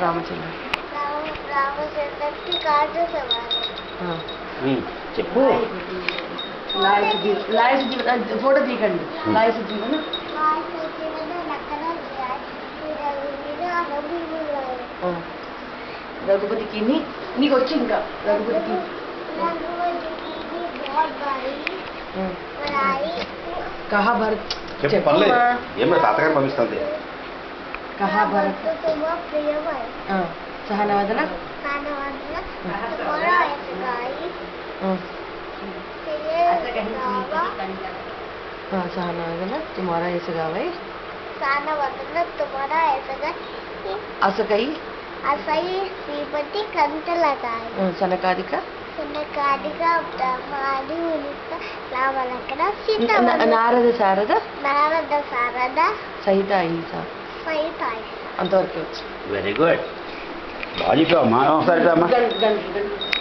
రామచంద్రకి కాదు చెప్పు. ఫోటో తీయకండి. లాయస జీవన రఘుపతికి నీకు వచ్చి ఇంకా రఘుపతికి కహా భరత్ ఏమో తాతగారు పంపిస్తుంది. కహా భరత్ సహనవదన सहानावदन तुम्हारा ऐसा गावे सहानावदन तुम्हारा ऐसा गावे असकई असई श्रीपति कंठ लगाए सनकादिक ब्रह्मादि मुनिका रावणकरा सीता नारद सारद సహిత అహింస అంతవరకు వెరీ గుడ్ బాగా చెప్పావమ్మా. ఒకసారి